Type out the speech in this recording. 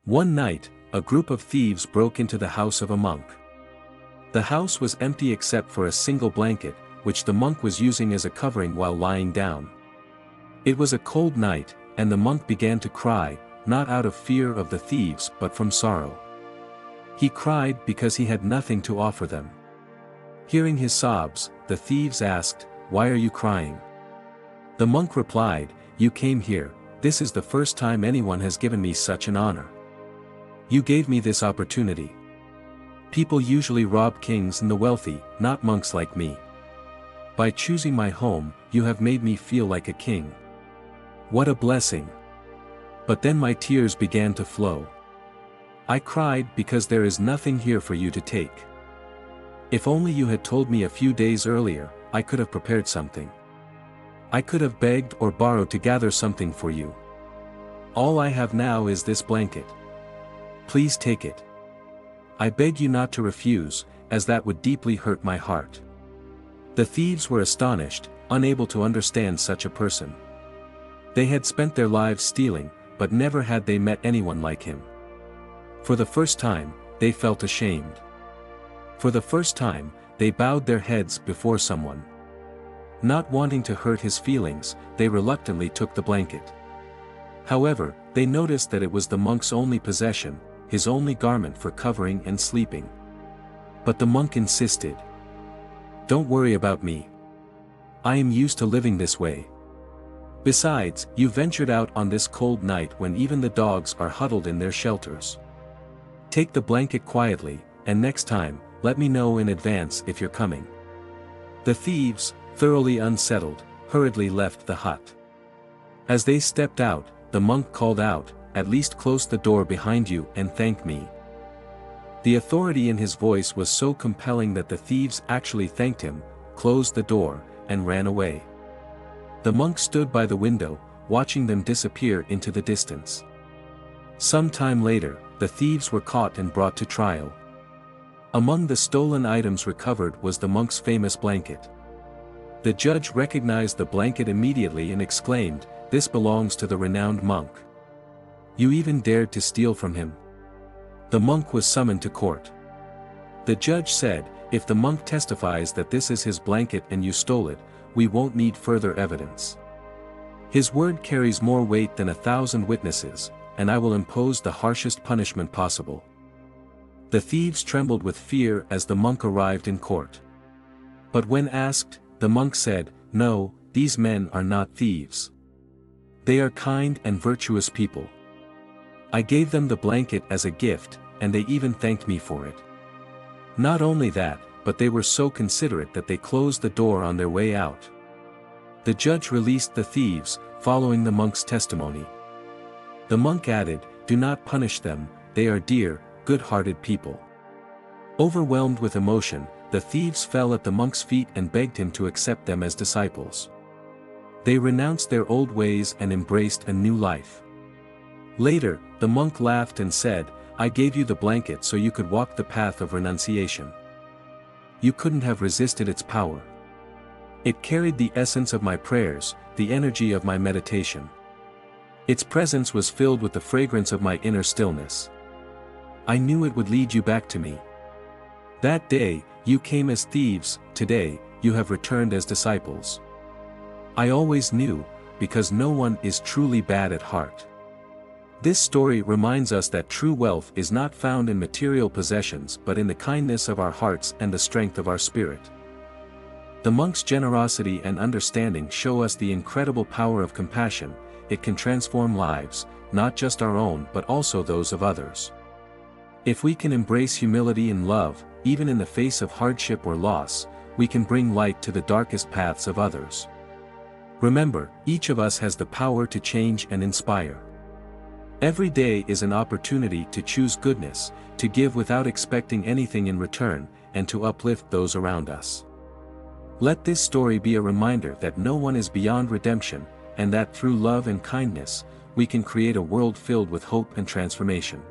One night, a group of thieves broke into the house of a monk. The house was empty except for a single blanket, which the monk was using as a covering while lying down. It was a cold night, and the monk began to cry, not out of fear of the thieves but from sorrow. He cried because he had nothing to offer them. Hearing his sobs, the thieves asked, "Why are you crying?" The monk replied, "You came here, this is the first time anyone has given me such an honor. You gave me this opportunity. People usually rob kings and the wealthy, not monks like me. By choosing my home, you have made me feel like a king. What a blessing!" But then my tears began to flow. I cried because there is nothing here for you to take. If only you had told me a few days earlier, I could have prepared something. I could have begged or borrowed to gather something for you. All I have now is this blanket. Please take it. I beg you not to refuse, as that would deeply hurt my heart. The thieves were astonished, unable to understand such a person. They had spent their lives stealing, but never had they met anyone like him. For the first time, they felt ashamed. For the first time, they bowed their heads before someone. Not wanting to hurt his feelings, they reluctantly took the blanket. However, they noticed that it was the monk's only possession, his only garment for covering and sleeping. But the monk insisted. "Don't worry about me. I am used to living this way. Besides, you ventured out on this cold night when even the dogs are huddled in their shelters. Take the blanket quietly, and next time, let me know in advance if you're coming." The thieves, thoroughly unsettled, hurriedly left the hut. As they stepped out, the monk called out, "At least close the door behind you and thank me." The authority in his voice was so compelling that the thieves actually thanked him, closed the door, and ran away. The monk stood by the window, watching them disappear into the distance. Some time later, the thieves were caught and brought to trial. Among the stolen items recovered was the monk's famous blanket. The judge recognized the blanket immediately and exclaimed, "This belongs to the renowned monk. You even dared to steal from him." The monk was summoned to court. The judge said, "If the monk testifies that this is his blanket and you stole it, we won't need further evidence. His word carries more weight than 1,000 witnesses, and I will impose the harshest punishment possible." The thieves trembled with fear as the monk arrived in court. But when asked, the monk said, "No, these men are not thieves. They are kind and virtuous people. I gave them the blanket as a gift, and they even thanked me for it. Not only that, but they were so considerate that they closed the door on their way out." The judge released the thieves, following the monk's testimony. The monk added, "Do not punish them, they are dear, good-hearted people." Overwhelmed with emotion, the thieves fell at the monk's feet and begged him to accept them as disciples. They renounced their old ways and embraced a new life. Later, the monk laughed and said, "I gave you the blanket so you could walk the path of renunciation. You couldn't have resisted its power. It carried the essence of my prayers, the energy of my meditation. Its presence was filled with the fragrance of my inner stillness. I knew it would lead you back to me. That day, you came as thieves, today, you have returned as disciples. I always knew, because no one is truly bad at heart." This story reminds us that true wealth is not found in material possessions but in the kindness of our hearts and the strength of our spirit. The monk's generosity and understanding show us the incredible power of compassion. It can transform lives, not just our own but also those of others. If we can embrace humility and love, even in the face of hardship or loss, we can bring light to the darkest paths of others. Remember, each of us has the power to change and inspire. Every day is an opportunity to choose goodness, to give without expecting anything in return, and to uplift those around us. Let this story be a reminder that no one is beyond redemption, and that through love and kindness, we can create a world filled with hope and transformation.